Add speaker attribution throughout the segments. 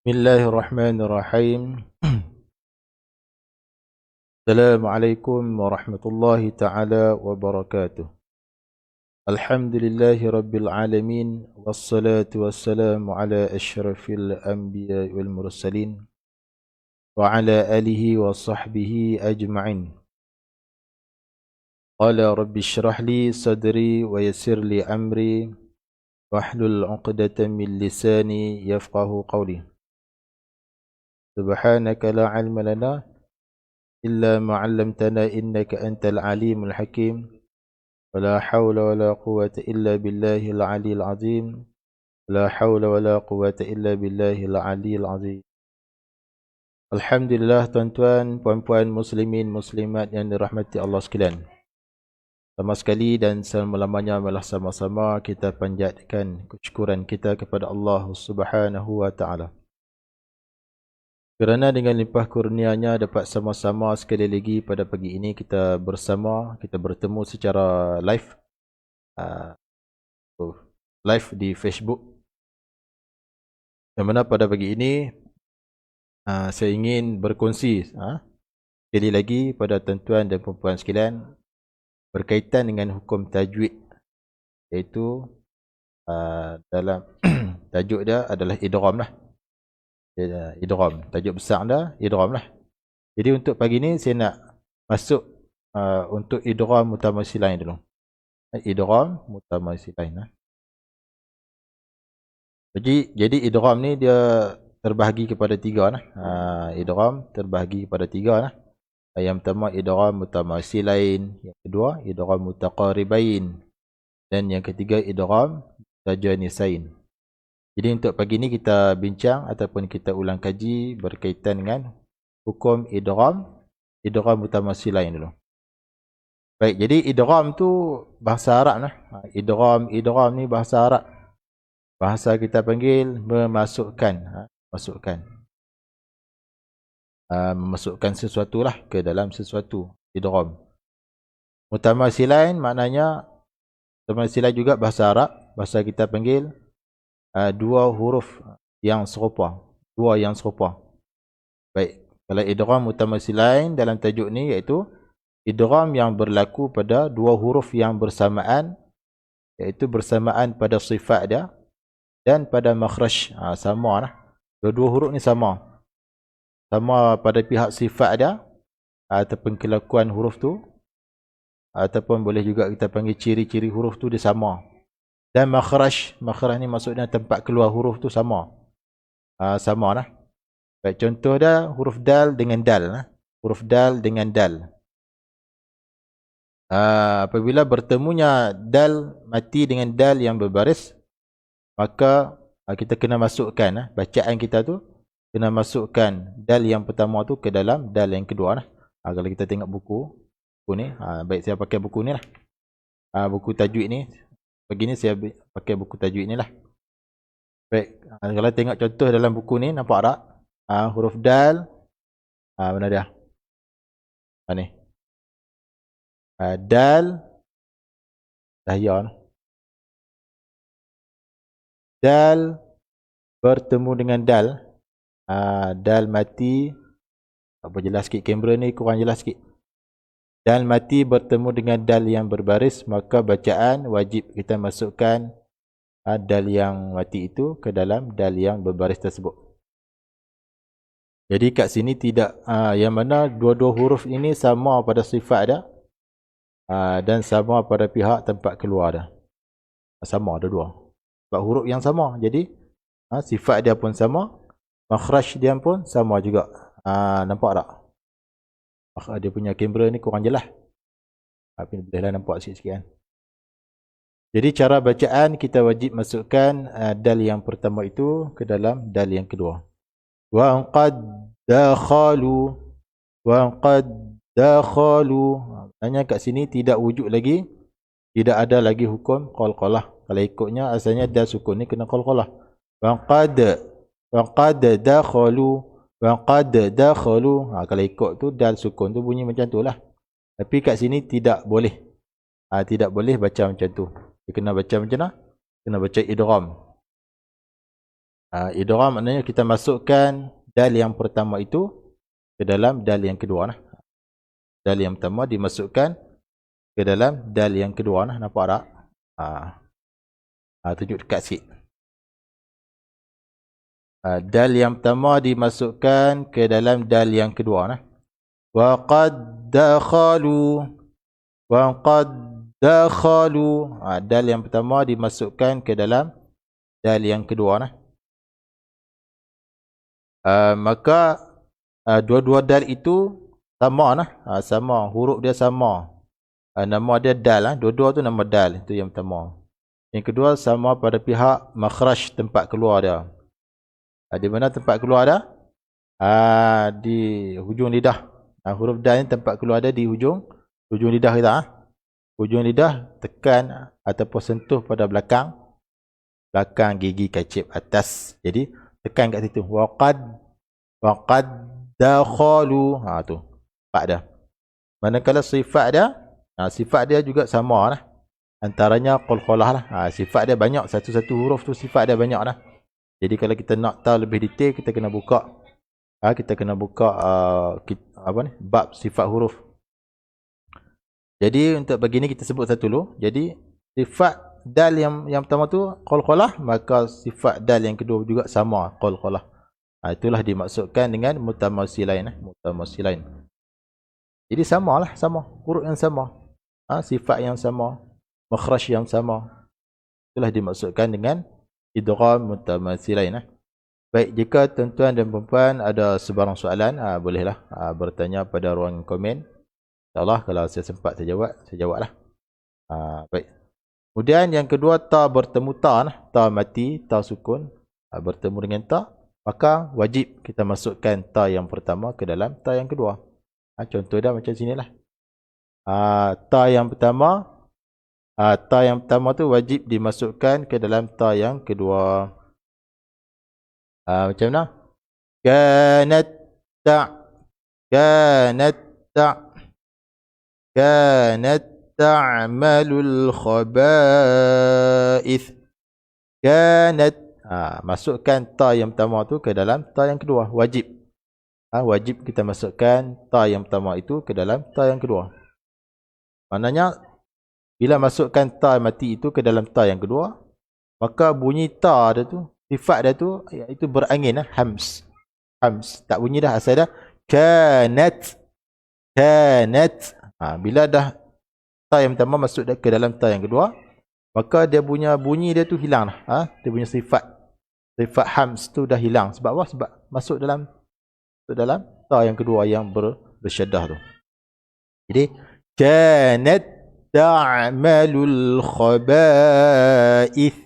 Speaker 1: Bismillahirrahmanirrahim. Assalamualaikum warahmatullahi ta'ala wabarakatuh. Alhamdulillahi rabbil alamin. Wassalatu wassalamu ala ashrafil anbiya wal mursalin. Wa ala alihi wa sahbihi ajma'in. Qala rabbi syrah li sadri wa yassir li amri. Wahlul uqdatan min lisani yafqahu qawli. Subhanaka la ilma lana إلا ما علمتنا إنك أنت العليم الحكيم ولا حول ولا قوة إلا بالله العلي العظيم ولا حول ولا قوة إلا بالله العلي العظيم. Alhamdulillah tuan-tuan, puan-puan, muslimin, muslimat yang dirahmati Allah sekalian. Sama sekali dan selama-lamanya malah sama-sama kita panjatkan kesyukuran kita kepada Allah Subhanahu wa taala. Kerana dengan limpah kurnianya dapat sama-sama sekali lagi pada pagi ini kita bersama, kita bertemu secara live di Facebook. Yang mana pada pagi ini saya ingin berkongsi sekali lagi pada tuan-tuan dan puan-puan sekalian berkaitan dengan hukum tajwid, iaitu dalam tajuk dia adalah idgham lah. Idgham, tajuk besar dah idgham lah. Jadi untuk pagi ni saya nak masuk untuk idgham mutamasilain dulu. Idgham mutamasilain. Jadi idgham ni dia terbahagi kepada tiga lah. Idgham terbahagi kepada tiga lah. Yang pertama idgham mutamasilain, yang kedua idgham mutaqaribain, dan yang ketiga idgham mutajanisain. Jadi untuk pagi ni kita bincang ataupun kita ulang kaji berkaitan dengan hukum idgham mutamasilain dulu. Baik, jadi idgham tu bahasa Arab lah. Idgham ni bahasa Arab. Bahasa kita panggil memasukkan, memasukkan sesuatu lah ke dalam sesuatu. Idgham. Mutamasilain maknanya, mutamasilain juga bahasa Arab. Bahasa kita panggil dua huruf yang serupa, dua yang serupa. Baik, kalau idgham mutamasilain dalam tajuk ni iaitu idgham yang berlaku pada dua huruf yang bersamaan, iaitu bersamaan pada sifat dia dan pada makhraj. Sama lah, dua-dua huruf ni sama pada pihak sifat dia ataupun kelakuan huruf tu, ataupun boleh juga kita panggil ciri-ciri huruf tu dia sama. Dan makhraj ni maksudnya tempat keluar huruf tu sama. Sama lah. Baik, contoh dia huruf dal dengan dal. Huruf dal dengan dal. Apabila bertemunya dal mati dengan dal yang berbaris, maka kita kena masukkan, bacaan kita tu kena masukkan dal yang pertama tu ke dalam dal yang kedua lah. Kalau kita tengok buku ni, baik saya pakai buku ni lah. Buku tajwid ni. Begini saya pakai buku tajwid ni lah. Baik, kalau tengok contoh dalam buku ni, nampak tak? Huruf dal, mana dia? Ni. Dal, dahya. Dal bertemu dengan dal. Dal mati. Apa jelas sikit kamera ni, kurang jelas sikit. Dal mati bertemu dengan dal yang berbaris, maka bacaan wajib kita masukkan dal yang mati itu ke dalam dal yang berbaris tersebut. Jadi kat sini tidak, yang mana dua-dua huruf ini sama pada sifat dia dan sama pada pihak tempat keluar dia. Sama dua-dua. Sebab huruf yang sama. Jadi sifat dia pun sama, makhraj dia pun sama juga. Nampak tak? Dia punya kamera ni kurang jelas. Tapi bolehlah nampak sikit-sikit kan. Jadi cara bacaan kita wajib masukkan dal yang pertama itu ke dalam dal yang kedua. Wa qad dakhalu, wa qad dakhalu. Maknanya kat sini tidak wujud lagi, tidak ada lagi hukum qalqalah. Kalau ikutnya asalnya dal sukun ni kena qalqalah. Wa qad dakhalu. Wa qad dakhalu. Kalau ikut tu dal sukun tu bunyi macam tu lah. Tapi kat sini tidak boleh. Tidak boleh baca macam tu. Dia kena baca macam mana? Kena baca idgham. Idgham maknanya kita masukkan dal yang pertama itu ke dalam dal yang kedua nah. Dal yang pertama dimasukkan ke dalam dal yang kedua nah. Nampak tak? Tunjuk dekat sikit. Dal yang pertama dimasukkan ke dalam dal yang kedua nah. Wa qad dakhalu dal yang pertama dimasukkan ke dalam dal yang kedua nah. Maka dua-dua dal itu sama nah. Sama, huruf dia sama. Nama dia dal, dua-dua tu nama dal, itu yang pertama. Yang kedua sama pada pihak makhraj, tempat keluar dia. Di mana tempat keluar dia? Di hujung lidah. Huruf dal ni tempat keluar dia di hujung lidah kita. Hujung lidah tekan ataupun sentuh pada belakang gigi kacip atas. Jadi tekan kat situ. Waqad dakhalu. Tu. Sifat dia. Manakala sifat dia juga sama lah. Antaranya qalqalah lah. Sifat dia banyak. Satu-satu huruf tu sifat dia banyak lah. Jadi kalau kita nak tahu lebih detail, kita kena buka. Bab sifat huruf. Jadi untuk begini kita sebut satu dulu. Jadi sifat dal yang pertama tu qalqalah, maka sifat dal yang kedua juga sama qalqalah. Itulah dimaksudkan dengan mutamassilain. Jadi samalah, sama huruf yang sama. Sifat yang sama, makhraj yang sama. Itulah dimaksudkan dengan idgham mutamassilain. Baik, jika tuan-tuan dan puan ada sebarang soalan, bolehlah bertanya pada ruang komen. InsyaAllah kalau saya sempat saya jawablah. Baik. Kemudian yang kedua, ta bertemu ta. Ta mati, ta sukun. Bertemu dengan ta. Maka wajib kita masukkan ta yang pertama ke dalam ta yang kedua. Contoh dah macam sinilah. Ta yang pertama tu wajib dimasukkan ke dalam ta yang kedua. Macam mana? Kanat ta'malul khaba'ith. Kanat. Masukkan ta yang pertama tu ke dalam ta yang kedua. Wajib. Wajib kita masukkan ta yang pertama itu ke dalam ta yang kedua. Maknanya, bila masukkan ta mati itu ke dalam ta yang kedua, maka bunyi ta dia tu, sifat dia tu, iaitu berangin. Hams. Tak bunyi dah, asal dah. Kanat. Bila dah ta yang pertama masuk ke dalam ta yang kedua, maka dia punya bunyi dia tu hilang. Dia punya sifat hams tu dah hilang. Sebab apa? Sebab masuk dalam ta yang kedua yang bersyaddah tu. Jadi kanat ta'malul khaba'ith.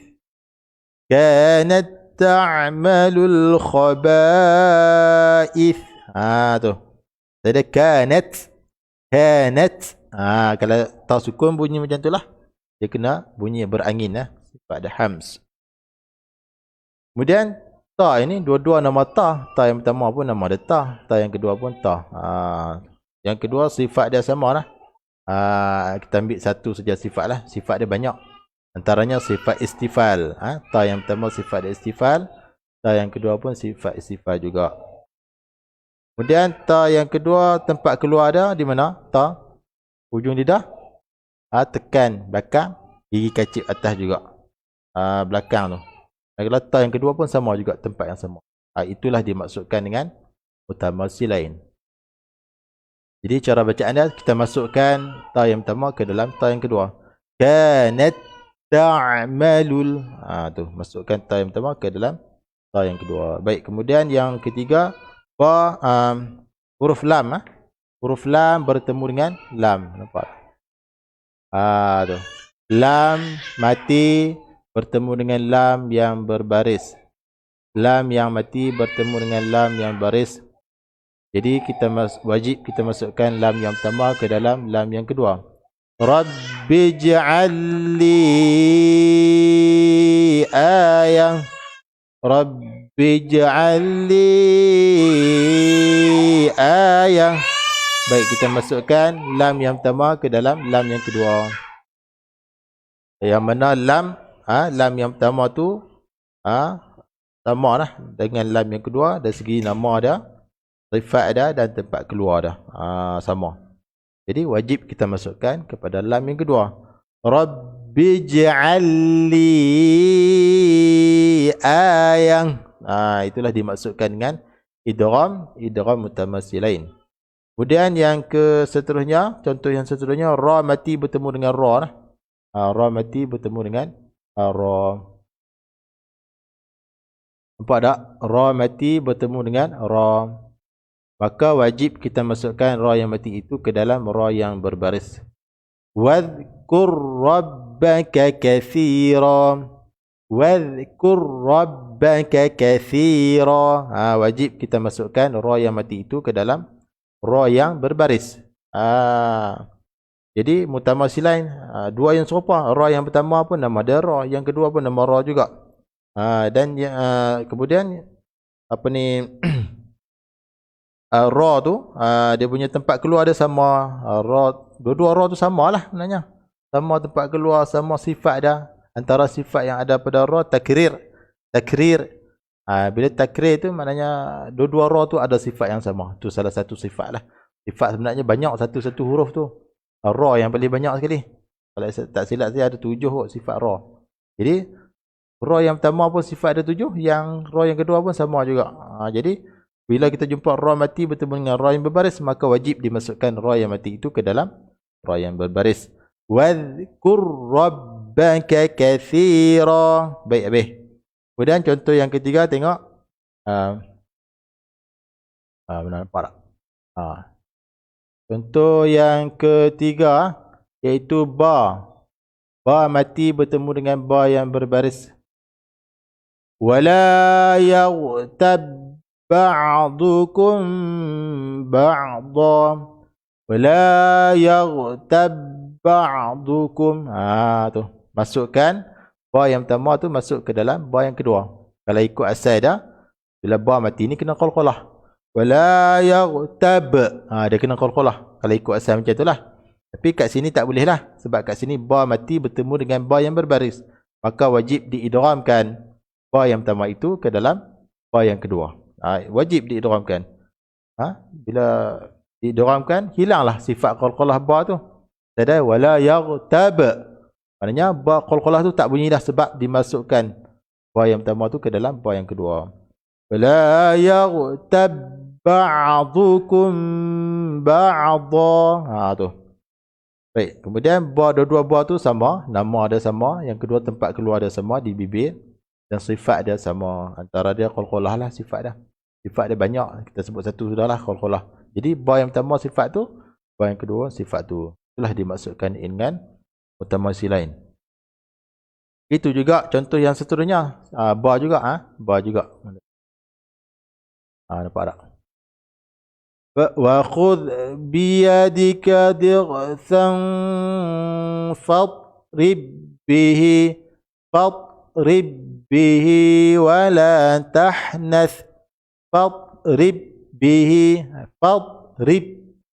Speaker 1: Kanat ta'malul khaba'ith. Tu. Ada kanat. Kalau ta sukun bunyi macam tu lah. Dia kena bunyi berangin. Sifat ada hams. Kemudian ta ini dua-dua nama ta. Ta yang pertama pun nama dia ta. Ta yang kedua pun ta. Yang kedua sifat dia sama lah. Kita ambil satu saja sifat lah. Sifat dia banyak. Antaranya sifat istifal. Ta yang pertama sifat dia istifal. Ta yang kedua pun sifat istifal juga. Kemudian ta yang kedua tempat keluar dia di mana? Ta hujung lidah. Tekan belakang. Gigi kacip atas juga. Belakang tu. Kalau ta yang kedua pun sama juga, tempat yang sama. Itulah dimaksudkan dengan mutamassilain. Jadi cara bacaan dia, kita masukkan ta yang pertama ke dalam ta yang kedua. Kanat ta'malul. Tu, masukkan ta yang pertama ke dalam ta yang kedua. Baik, kemudian yang ketiga, huruf lam. Huruf lam bertemu dengan lam. Nampak? Tu. Lam mati bertemu dengan lam yang berbaris. Lam yang mati bertemu dengan lam yang baris. Jadi wajib kita masukkan lam yang pertama ke dalam lam yang kedua. Rabbij'alli ayah. Rabbij'alli ayah. Baik, kita masukkan lam yang pertama ke dalam lam yang kedua. Yang mana lam yang pertama tu sama lah dengan lam yang kedua. Dari segi nama dia, sifat dia dan tempat keluar dia. Sama. Jadi wajib kita masukkan kepada lam yang kedua. Rabbij'alli ayang. Itulah dimaksudkan dengan idgham mutamatsilain. Kemudian yang seterusnya, contoh yang seterusnya, ra mati bertemu dengan ra lah. Ra mati bertemu dengan ra. Nampak tak? Ra mati bertemu dengan ra. Maka wajib kita masukkan ra yang mati itu ke dalam ra yang berbaris. Wadhkur rabbaka katsira. Wadhkur rabbaka katsira. Wajib kita masukkan ra yang mati itu ke dalam ra yang berbaris. Jadi mutamatsilain, dua yang serupa. Ra yang pertama pun nama dia ra, yang kedua pun nama ra juga. Dan kemudian apa ni ra tu dia punya tempat keluar dia sama. Dua-dua ra tu samalah sebenarnya. Sama tempat keluar, sama sifat dia. Antara sifat yang ada pada ra takrir. Bila takrir tu maknanya dua-dua ra tu ada sifat yang sama. Tu salah satu sifat lah. Sifat sebenarnya banyak, satu-satu huruf tu. Ra yang paling banyak sekali. Kalau tak silap saya ada 7 kot sifat ra. Jadi ra yang pertama pun sifat ada 7, yang ra yang kedua pun sama juga. Jadi bila kita jumpa ra mati bertemu dengan ra yang berbaris, maka wajib dimasukkan ra yang mati itu ke dalam ra yang berbaris. Wadhkur rabbaka katsira. Baik habis. Kemudian contoh yang ketiga, tengok. Benar nampak tak? Contoh yang ketiga iaitu ba. Ba mati bertemu dengan ba yang berbaris. Wala yaghtab ba'dukum ba'dha. Wala yaghtab ba'dukum. Tu. Masukkan ba yang pertama tu masuk ke dalam ba yang kedua. Kalau ikut asal dah, bila ba mati ni kena qalqalah. Wala yaghtab. Dia kena qalqalah. Kalau ikut asal macam itulah. Tapi kat sini tak boleh lah. Sebab kat sini ba mati bertemu dengan ba yang berbaris. Maka wajib diidghamkan ba yang pertama itu ke dalam ba yang kedua. Wajib diidghamkan. Bila diidghamkan, hilanglah sifat qalqalah ba tu. Ada wala yaghtab. Maknanya ba qalqalah tu tak bunyi dah sebab dimasukkan ba yang pertama tu ke dalam ba yang kedua. Wala yaghtab ba'dukum ba'dha. Tu. Baik, kemudian ba dua-dua ba tu sama, nama dia sama, yang kedua tempat keluar dia sama di bibir dan sifat dia sama. Antara dia qalqalah lah sifat dia. Sifat dia banyak, kita sebut satu sudahlah qalqalah. Jadi ba yang pertama sifat tu, ba yang kedua sifat tu. Itulah dimaksudkan dengan mutamatsilain. Itu juga contoh yang seterusnya, ba juga ba juga. Nampak tak? Wa khudh biyadika dighsan fadrib bihi wa la tahnath. Fadrib bihi.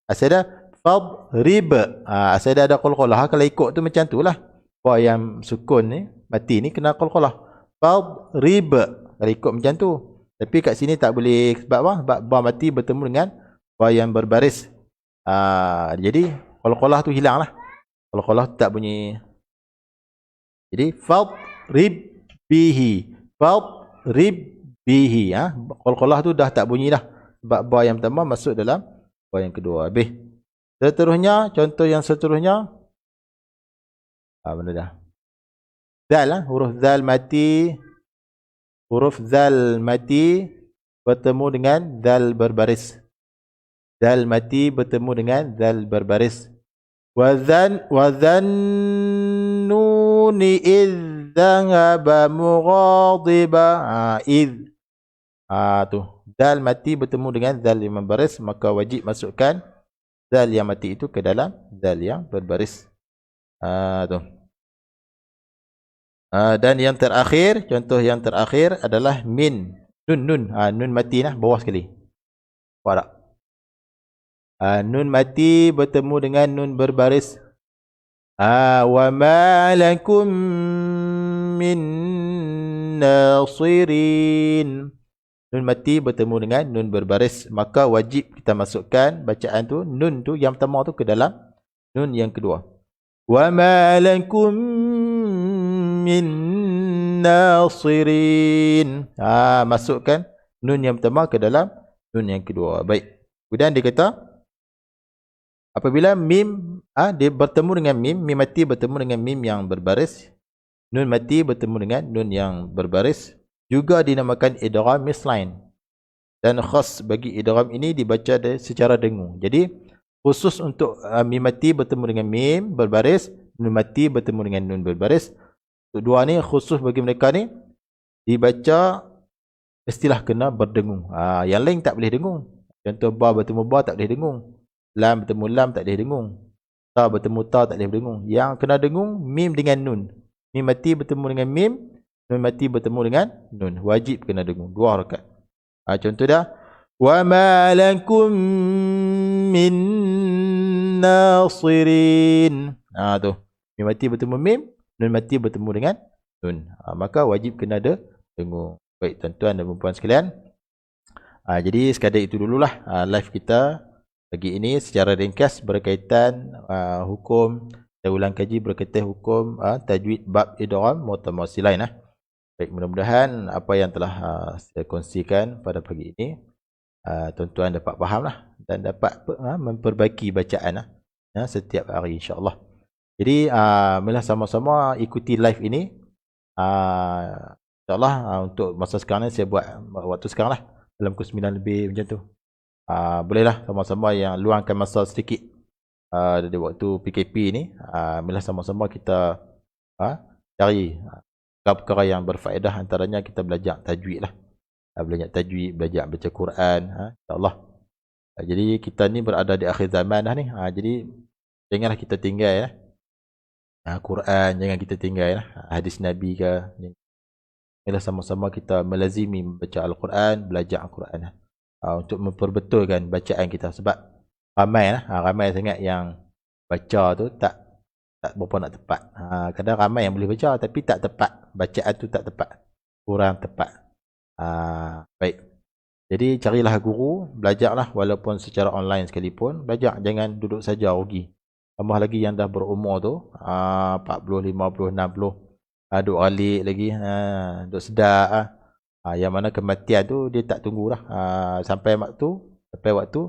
Speaker 1: Asal dah fadrib. Asal dah ada qalqalah. Kalau ikut tu macam tu lah. Ba yang sukun ni, mati ni kena qalqalah. Fadrib. Kalau ikut macam tu. Tapi kat sini tak boleh. Sebab apa? Sebab ba mati bertemu dengan ba yang berbaris. Jadi qalqalah tu hilang lah. Qalqalah tu tak bunyi. Jadi fadrib bihi. Fadrib bihi. Qalqalah tu dah tak bunyi dah. Sebab ba yang pertama masuk dalam ba yang kedua. Habis. Seterusnya, contoh yang seterusnya. Benda dah. Zal huruf zal mati. Huruf zal mati bertemu dengan zal berbaris. Zal mati bertemu dengan zal berbaris. Wa dhannuni idh dhahaba mughadiba. Tu. Zal mati bertemu dengan zal yang berbaris, maka wajib masukkan zal yang mati itu ke dalam zal yang berbaris. Tu. Dan yang terakhir, contoh yang terakhir adalah min. Nun. Nun mati lah, bawah sekali. Nampak tak? Nun mati bertemu dengan nun berbaris. Wa ma lakum min nasirin. Nun mati bertemu dengan nun berbaris, maka wajib kita masukkan bacaan tu, nun tu yang pertama tu ke dalam nun yang kedua. Wa ma lakum min nasirin. Masukkan nun yang pertama ke dalam nun yang kedua. Baik. Kemudian dia kata apabila mim dia bertemu dengan mim, mim mati bertemu dengan mim yang berbaris, nun mati bertemu dengan nun yang berbaris, juga dinamakan idgham mislain. Dan khas bagi idgham ini dibaca secara dengung. Jadi khusus untuk mim mati bertemu dengan mim berbaris, nun mati bertemu dengan nun berbaris. Untuk dua ni khusus bagi mereka ni dibaca istilah kena berdengung. Yang lain tak boleh dengung. Contoh ba bertemu ba tak boleh dengung. Lam bertemu lam tak boleh dengung. Ta bertemu ta tak boleh dengung. Yang kena dengung mim dengan nun. Mim mati bertemu dengan mim, nun mati bertemu dengan nun. Wajib kena dengung 2 harakat. Contoh dah. Wa ma lakum min nasirin. Tu. Mim mati bertemu mim, nun mati bertemu dengan nun. Maka wajib kena ada dengung. Baik tuan-tuan dan puan-puan sekalian. Jadi sekadar itu dululah live kita pagi ini secara ringkas berkaitan hukum, saya ulang kaji berkaitan hukum tajwid bab idgham mutamatsilain. Baik, mudah-mudahan apa yang telah saya kongsikan pada pagi ini tuan-tuan dapat fahamlah dan dapat memperbaiki bacaan setiap hari insya-Allah. Jadi marilah sama-sama ikuti live ini. InsyaAllah untuk masa sekarang ni saya buat waktu sekarang lah dalam pukul 9 lebih macam tu. Bolehlah sama-sama yang luangkan masa sedikit dari waktu PKP ni. Marilah sama-sama kita cari perkara yang berfaedah, antaranya kita belajar tajwid lah. Belajar tajwid, belajar baca Quran, insyaAllah. Jadi kita ni berada di akhir zaman dah ni. Jadi janganlah kita tinggal Quran, jangan kita tinggal hadis Nabi ke. Marilah sama-sama kita melazimi membaca Al-Quran, belajar Al-Quran untuk memperbetulkan bacaan kita. Sebab ramai sangat yang baca tu tak berapa nak tepat. Kadang ramai yang boleh baca tapi tak tepat. Bacaan tu tak tepat, kurang tepat. Baik. Jadi carilah guru, belajarlah walaupun secara online sekalipun. Belajar, jangan duduk saja rugi. Tambah lagi yang dah berumur tu 40, 50, 60. Duk alik lagi, duk sedar. Yang mana kematian tu dia tak tunggulah sampai waktu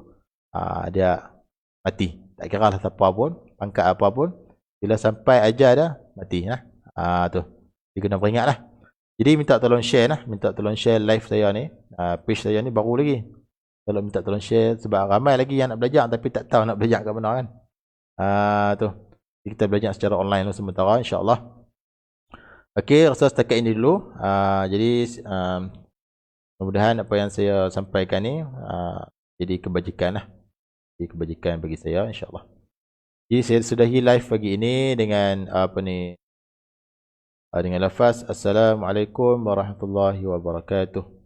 Speaker 1: dia mati. Tak kira lah siapa pun, pangkat apa pun, bila sampai ajar dah mati tu. Dia kena peringatlah. Jadi minta tolong share live saya ni, page saya ni baru lagi. Kalau minta tolong share sebab ramai lagi yang nak belajar tapi tak tahu nak belajar kat mana kan. Tu. Jadi kita belajar secara online lah sementara insya-Allah. Okey, rasa setakat ini dulu. Jadi mudah-mudahan apa yang saya sampaikan ni jadi kebajikan lah. Jadi kebajikan bagi saya insya-Allah. Jadi saya sudahi live pagi ini dengan dengan lafaz Assalamualaikum warahmatullahi wabarakatuh.